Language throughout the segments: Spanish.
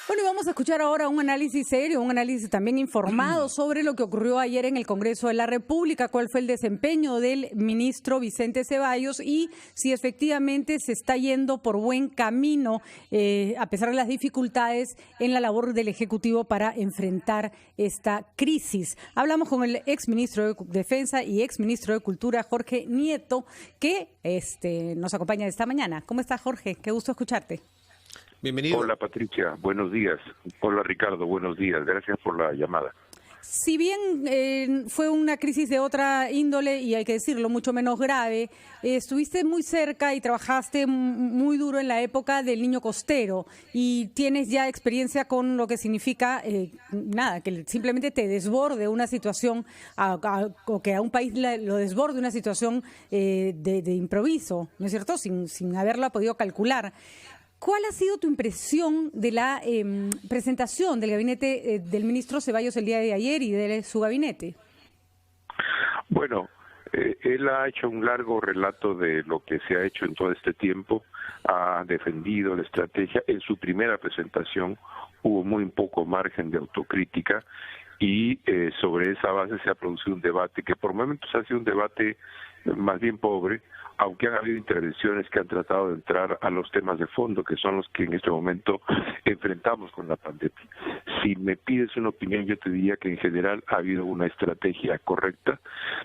Bueno, y vamos a escuchar ahora un análisis serio, un análisis también informado sobre lo que ocurrió ayer en el Congreso de la República, cuál fue el desempeño del ministro Vicente Ceballos y si efectivamente se está yendo por buen camino, a pesar de las dificultades en la labor del Ejecutivo para enfrentar esta crisis. Hablamos con el exministro de Defensa y exministro de Cultura, Jorge Nieto, que nos acompaña esta mañana. ¿Cómo estás, Jorge? Qué gusto escucharte. Bienvenido. Hola Patricia, buenos días. Hola Ricardo, buenos días. Gracias por la llamada. Si bien fue una crisis de otra índole y hay que decirlo, mucho menos grave, estuviste muy cerca y trabajaste muy duro en la época del Niño Costero y tienes ya experiencia con lo que significa, que simplemente te desborde una situación o que a un país lo desborde una situación de improviso, ¿no es cierto?, sin haberla podido calcular. ¿Cuál ha sido tu impresión de la presentación del gabinete del ministro Ceballos el día de ayer y de su gabinete? Bueno, él ha hecho un largo relato de lo que se ha hecho en todo este tiempo, ha defendido la estrategia. En su primera presentación hubo muy poco margen de autocrítica y sobre esa base se ha producido un debate que por momentos ha sido un debate más bien pobre, aunque han habido intervenciones que han tratado de entrar a los temas de fondo, que son los que en este momento enfrentamos con la pandemia. Si me pides una opinión, yo te diría que en general ha habido una estrategia correcta,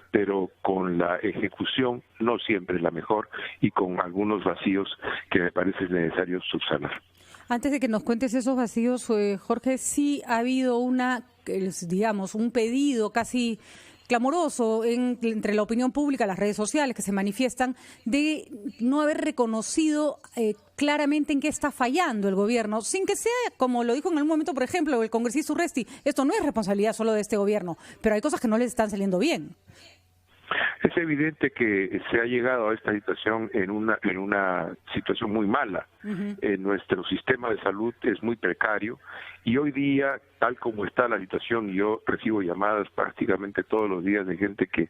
pero con la ejecución no siempre es la mejor y con algunos vacíos que me parece necesario subsanar. Antes de que nos cuentes esos vacíos, Jorge, sí ha habido un pedido casi clamoroso entre la opinión pública, las redes sociales que se manifiestan, de no haber reconocido claramente en qué está fallando el gobierno, sin que sea, como lo dijo en algún momento, por ejemplo, el congresista Urresti, esto no es responsabilidad solo de este gobierno, pero hay cosas que no les están saliendo bien. Es evidente que se ha llegado a esta situación en una situación muy mala. Nuestro sistema de salud es muy precario y hoy día, tal como está la situación, yo recibo llamadas prácticamente todos los días de gente que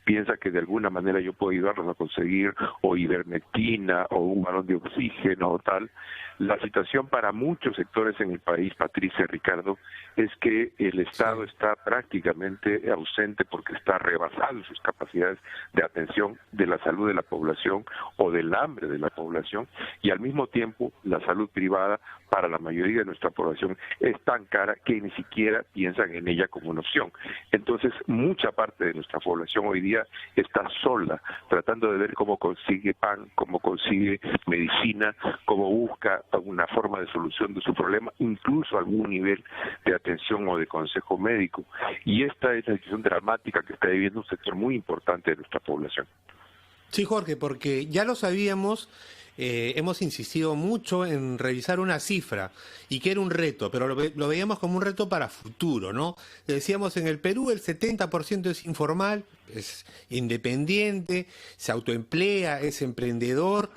piensa que de alguna manera yo puedo ayudarlos a conseguir o ivermectina o un balón de oxígeno o tal. La situación para muchos sectores en el país, Patricia, Ricardo, es que el Estado está prácticamente ausente porque está rebasado en sus capacidades de atención de la salud de la población o del hambre de la población, y al mismo tiempo la salud privada para la mayoría de nuestra población es tan cara que ni siquiera piensan en ella como una opción. Entonces, mucha parte de nuestra población hoy día está sola, tratando de ver cómo consigue pan, cómo consigue medicina, cómo busca alguna forma de solución de su problema, incluso algún nivel de atención o de consejo médico. Y esta es la situación dramática que está viviendo un sector muy importante de nuestra población. Sí, Jorge, porque ya lo sabíamos, hemos insistido mucho en revisar una cifra y que era un reto, pero lo veíamos como un reto para futuro, ¿no? Decíamos, en el Perú el 70% es informal, es independiente, se autoemplea, es emprendedor,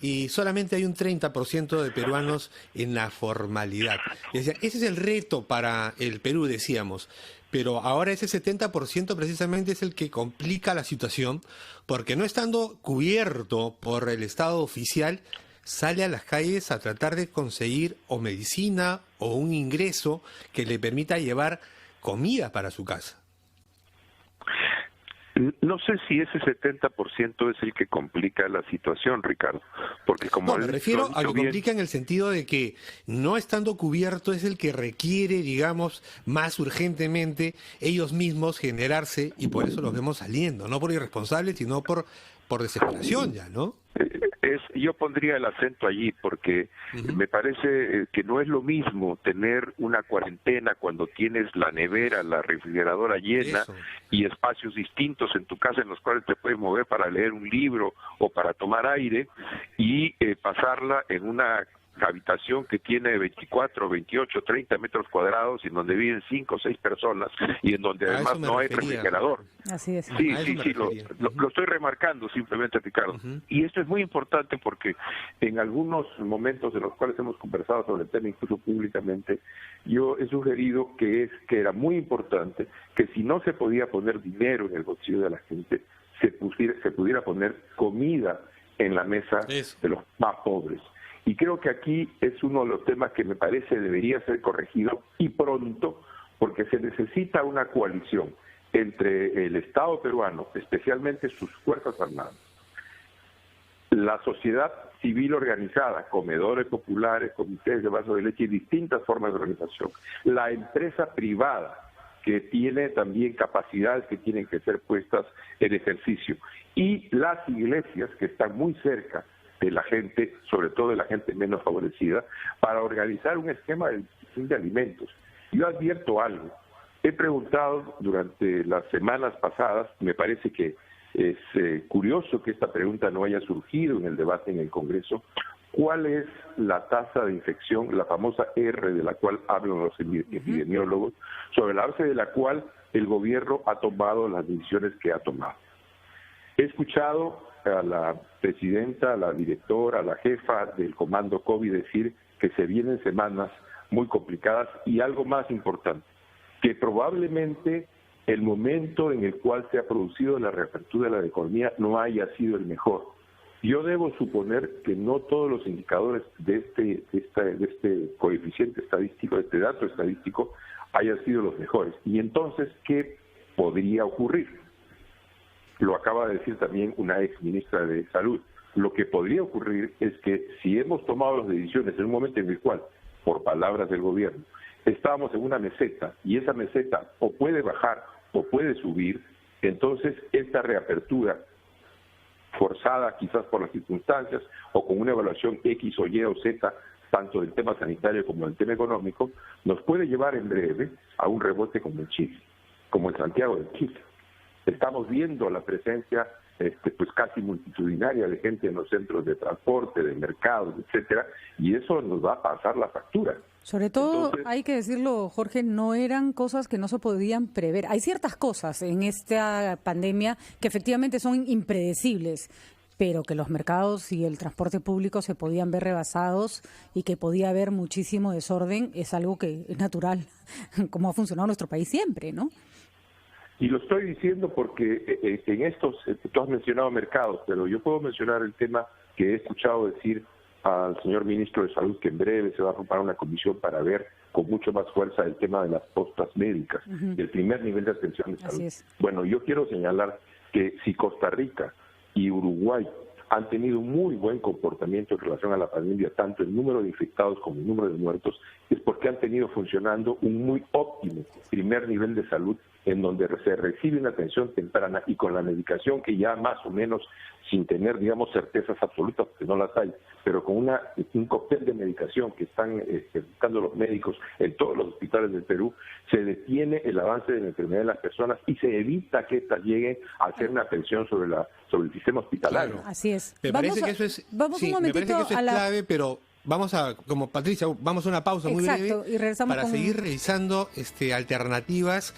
y solamente hay un 30% de peruanos en la formalidad. Ese es el reto para el Perú, decíamos. Pero ahora ese 70% precisamente es el que complica la situación, porque no estando cubierto por el Estado oficial, sale a las calles a tratar de conseguir o medicina o un ingreso que le permita llevar comida para su casa. No sé si ese 70% es el que complica la situación, Ricardo, porque como... No, me refiero a que complica en el sentido de que no estando cubierto es el que requiere, digamos, más urgentemente ellos mismos generarse, y por eso los vemos saliendo, no por irresponsables, sino por desesperación ya, ¿no? Yo pondría el acento allí porque me parece que no es lo mismo tener una cuarentena cuando tienes la nevera, la refrigeradora llena y espacios distintos en tu casa en los cuales te puedes mover para leer un libro o para tomar aire, y pasarla en una habitación que tiene 24, 28, 30 metros cuadrados y en donde viven 5 o 6 personas y en donde además no hay refrigerador. Así es. Sí, lo estoy remarcando simplemente, Ricardo. Y esto es muy importante porque en algunos momentos en los cuales hemos conversado sobre el tema, incluso públicamente, yo he sugerido que era muy importante que si no se podía poner dinero en el bolsillo de la gente, se pudiera poner comida en la mesa de los más pobres. Y creo que aquí es uno de los temas que me parece debería ser corregido y pronto, porque se necesita una coalición entre el Estado peruano, especialmente sus Fuerzas Armadas, la sociedad civil organizada, comedores populares, comités de vaso de leche y distintas formas de organización, la empresa privada, que tiene también capacidades que tienen que ser puestas en ejercicio, y las iglesias que están muy cerca de la gente, sobre todo de la gente menos favorecida, para organizar un esquema de distribución de alimentos. Yo advierto algo. He preguntado durante las semanas pasadas, me parece que es curioso que esta pregunta no haya surgido en el debate en el Congreso, ¿cuál es la tasa de infección, la famosa R de la cual hablan los epidemiólogos, sobre la base de la cual el gobierno ha tomado las decisiones que ha tomado? He escuchado a la presidenta, a la directora, a la jefa del comando COVID decir que se vienen semanas muy complicadas y algo más importante, que probablemente el momento en el cual se ha producido la reapertura de la economía no haya sido el mejor. Yo debo suponer que no todos los indicadores de este coeficiente estadístico, de este dato estadístico, hayan sido los mejores. Y entonces, ¿qué podría ocurrir? Lo acaba de decir también una ex ministra de Salud. Lo que podría ocurrir es que si hemos tomado las decisiones en un momento en el cual, por palabras del gobierno, estábamos en una meseta y esa meseta o puede bajar o puede subir, entonces esta reapertura forzada quizás por las circunstancias o con una evaluación X o Y o Z, tanto del tema sanitario como del tema económico, nos puede llevar en breve a un rebote como en Chile, como en Santiago de Chile. Estamos viendo la presencia pues casi multitudinaria de gente en los centros de transporte, de mercados, etcétera, y eso nos va a pasar la factura. Sobre todo, entonces, hay que decirlo, Jorge, no eran cosas que no se podían prever. Hay ciertas cosas en esta pandemia que efectivamente son impredecibles, pero que los mercados y el transporte público se podían ver rebasados y que podía haber muchísimo desorden, es algo que es natural, como ha funcionado nuestro país siempre, ¿no? Y lo estoy diciendo porque en estos, tú has mencionado mercados, pero yo puedo mencionar el tema que he escuchado decir al señor ministro de Salud que en breve se va a formar una comisión para ver con mucho más fuerza el tema de las postas médicas, del primer nivel de atención de salud. Bueno, yo quiero señalar que si Costa Rica y Uruguay han tenido un muy buen comportamiento en relación a la pandemia, tanto el número de infectados como el número de muertos, es porque han tenido funcionando un muy óptimo primer nivel de salud en donde se recibe una atención temprana y con la medicación que ya más o menos, sin tener, digamos, certezas absolutas, porque no las hay, pero con un cóctel de medicación que están ejecutando los médicos en todos los hospitales del Perú, se detiene el avance de la enfermedad de las personas y se evita que éstas lleguen a hacer una atención sobre el sistema hospitalario. Claro, así es. Me parece que eso es clave, pero vamos a, como Patricia, vamos a una pausa muy breve y regresamos para seguir revisando alternativas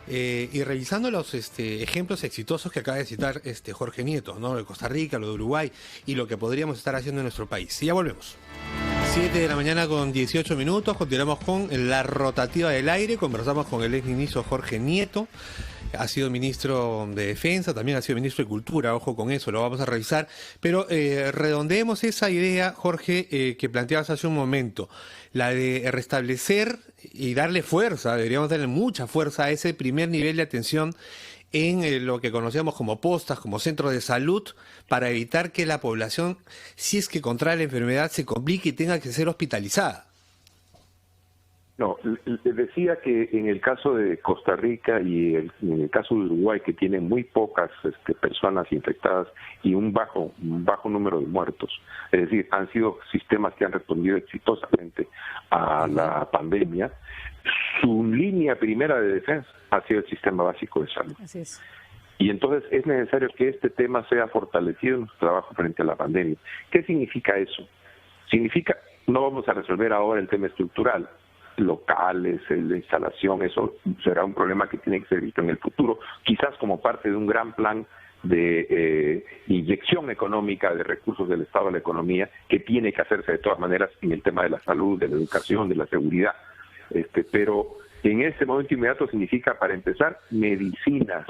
y revisando los ejemplos exitosos que acaba de citar Jorge Nieto, ¿no? Lo de Costa Rica, lo de Uruguay y lo que podríamos estar haciendo en nuestro país. Y ya volvemos. 7 de la mañana con 18 minutos, continuamos con la rotativa del aire, conversamos con el exministro Jorge Nieto. Ha sido ministro de Defensa, también ha sido ministro de Cultura, ojo con eso, lo vamos a revisar. Pero redondeemos esa idea, Jorge, que planteabas hace un momento, la de restablecer y darle fuerza, deberíamos darle mucha fuerza a ese primer nivel de atención en lo que conocíamos como postas, como centros de salud, para evitar que la población, si es que contrae la enfermedad, se complique y tenga que ser hospitalizada. No, decía que en el caso de Costa Rica y en el caso de Uruguay, que tienen muy pocas personas infectadas y un bajo número de muertos, es decir, han sido sistemas que han respondido exitosamente a la pandemia, su línea primera de defensa ha sido el sistema básico de salud. Así es. Y entonces es necesario que este tema sea fortalecido en su trabajo frente a la pandemia. ¿Qué significa eso? Significa, no vamos a resolver ahora el tema estructural, locales, la instalación, eso será un problema que tiene que ser visto en el futuro, quizás como parte de un gran plan de inyección económica de recursos del Estado a la economía, que tiene que hacerse de todas maneras en el tema de la salud, de la educación, de la seguridad. Pero en ese momento inmediato significa, para empezar, medicinas.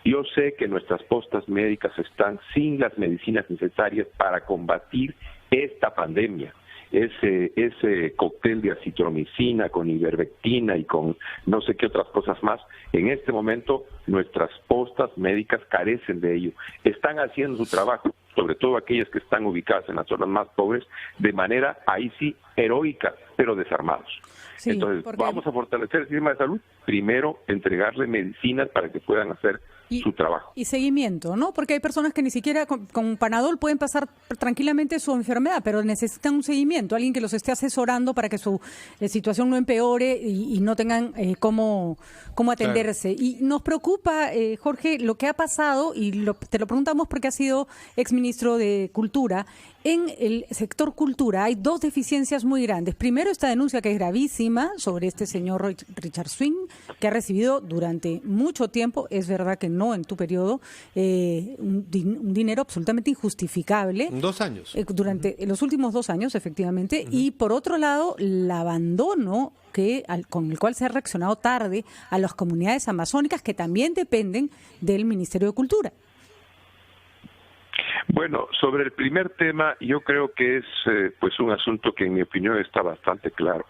Yo sé que nuestras postas médicas están sin las medicinas necesarias para combatir esta pandemia. Ese cóctel de acitromicina con ivermectina y con no sé qué otras cosas más, en este momento nuestras postas médicas carecen de ello. Están haciendo su trabajo, sobre todo aquellas que están ubicadas en las zonas más pobres, de manera, ahí sí, heroica, pero desarmados. Sí, entonces, vamos a fortalecer el sistema de salud, primero entregarle medicinas para que puedan hacer su trabajo. Y seguimiento, ¿no? Porque hay personas que ni siquiera con Panadol pueden pasar tranquilamente su enfermedad, pero necesitan un seguimiento, alguien que los esté asesorando para que su situación no empeore y no tengan cómo atenderse. Claro. Y nos preocupa, Jorge, lo que ha pasado, y te lo preguntamos porque has sido exministro de Cultura. En el sector cultura hay dos deficiencias muy grandes. Primero, esta denuncia que es gravísima sobre este señor Richard Swing, que ha recibido durante mucho tiempo, es verdad que no en tu periodo, un dinero absolutamente injustificable. 2 años. Durante los últimos 2 años, efectivamente. Y por otro lado, el abandono con el cual se ha reaccionado tarde a las comunidades amazónicas que también dependen del Ministerio de Cultura. Bueno, sobre el primer tema, yo creo que es pues un asunto que en mi opinión está bastante claro.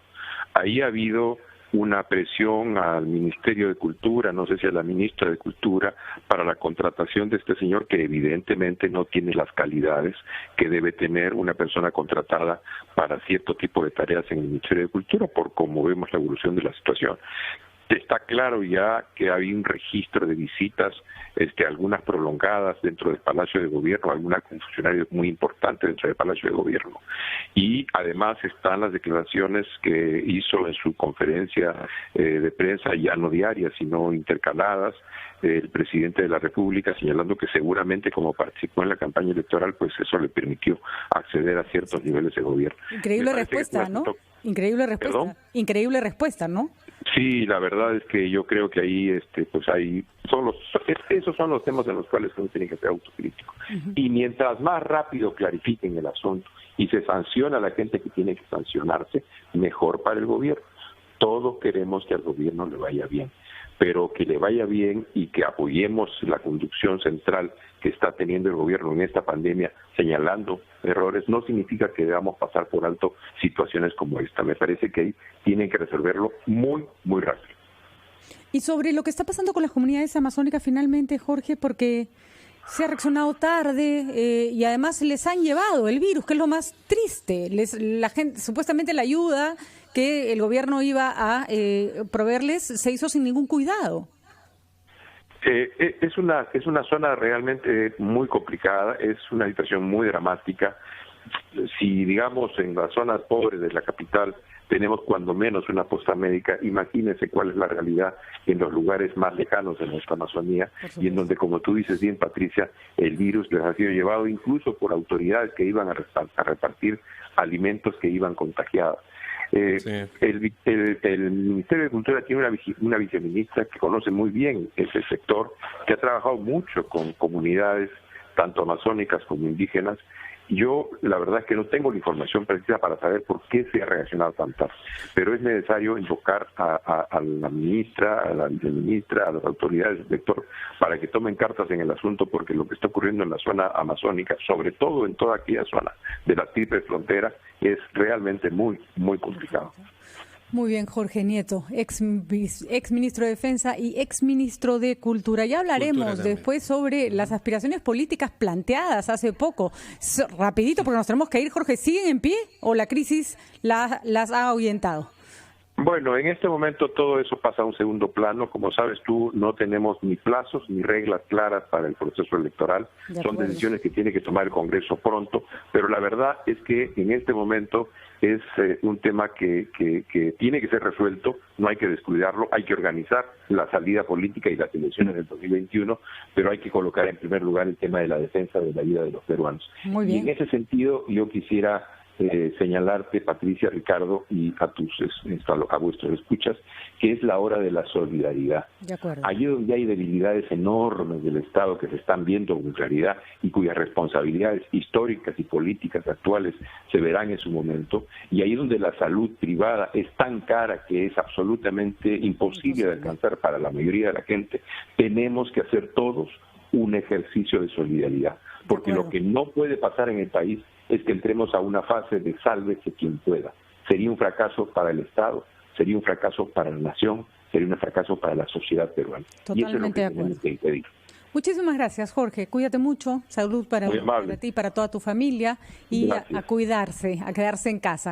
Ahí ha habido una presión al Ministerio de Cultura, no sé si a la ministra de Cultura, para la contratación de este señor que evidentemente no tiene las calidades que debe tener una persona contratada para cierto tipo de tareas en el Ministerio de Cultura, por cómo vemos la evolución de la situación. Está claro ya que hay un registro de visitas, algunas prolongadas dentro del Palacio de Gobierno, algunas con funcionarios muy importantes dentro del Palacio de Gobierno. Y además están las declaraciones que hizo en su conferencia de prensa, ya no diarias, sino intercaladas, el presidente de la República, señalando que seguramente como participó en la campaña electoral, pues eso le permitió acceder a ciertos niveles de gobierno. Increíble respuesta, ¿no? Increíble respuesta. ¿Perdón? Increíble respuesta, ¿no? Sí, la verdad es que yo creo que ahí, pues ahí esos son los temas en los cuales uno tiene que ser autocrítico. Y mientras más rápido clarifiquen el asunto y se sanciona a la gente que tiene que sancionarse, mejor para el gobierno. Todos queremos que al gobierno le vaya bien, pero que le vaya bien y que apoyemos la conducción central que está teniendo el gobierno en esta pandemia, señalando errores, no significa que debamos pasar por alto situaciones como esta. Me parece que ahí tienen que resolverlo muy, muy rápido. Y sobre lo que está pasando con las comunidades amazónicas finalmente, Jorge, porque se ha reaccionado tarde y además les han llevado el virus, que es lo más triste. La gente, supuestamente la ayuda que el gobierno iba a proveerles se hizo sin ningún cuidado. Es una zona realmente muy complicada, es una situación muy dramática. Si, digamos, en las zonas pobres de la capital tenemos cuando menos una posta médica, imagínense cuál es la realidad en los lugares más lejanos de nuestra Amazonía y en donde, como tú dices bien, Patricia, el virus les ha sido llevado incluso por autoridades que iban a repartir alimentos que iban contagiados. Sí. El Ministerio de Cultura tiene una viceministra que conoce muy bien ese sector, que ha trabajado mucho con comunidades tanto amazónicas como indígenas. Yo la verdad es que no tengo la información precisa para saber por qué se ha reaccionado tan tarde, pero es necesario invocar a la ministra, a la viceministra, a las autoridades del sector para que tomen cartas en el asunto, porque lo que está ocurriendo en la zona amazónica, sobre todo en toda aquella zona de la triple frontera, es realmente muy, muy complicado. Muy bien, Jorge Nieto, ex ministro de Defensa y ex ministro de Cultura. Ya hablaremos después sobre las aspiraciones políticas planteadas hace poco. Rapidito, porque nos tenemos que ir, Jorge. ¿Siguen en pie o la crisis las ha ahuyentado? Bueno, en este momento todo eso pasa a un segundo plano. Como sabes tú, no tenemos ni plazos ni reglas claras para el proceso electoral. Son decisiones que tiene que tomar el Congreso pronto, pero la verdad es que en este momento es un tema que tiene que ser resuelto, no hay que descuidarlo, hay que organizar la salida política y las elecciones del 2021, pero hay que colocar en primer lugar el tema de la defensa de la vida de los peruanos. Muy bien. Y en ese sentido yo quisiera señalarte, Patricia, Ricardo, y a vuestros escuchas, que es la hora de la solidaridad. De acuerdo. Allí donde hay debilidades enormes del Estado que se están viendo con claridad y cuyas responsabilidades históricas y políticas actuales se verán en su momento, y ahí donde la salud privada es tan cara que es absolutamente imposible de alcanzar para la mayoría de la gente, tenemos que hacer todos un ejercicio de solidaridad, porque lo que no puede pasar en el país es que entremos a una fase de sálvese quien pueda. Sería un fracaso para el Estado, sería un fracaso para la nación, sería un fracaso para la sociedad peruana. Totalmente y eso es lo que de acuerdo. tenemos que impedir. Muchísimas gracias, Jorge. Cuídate mucho. Salud para ti y para toda tu familia. Y a cuidarse, a quedarse en casa.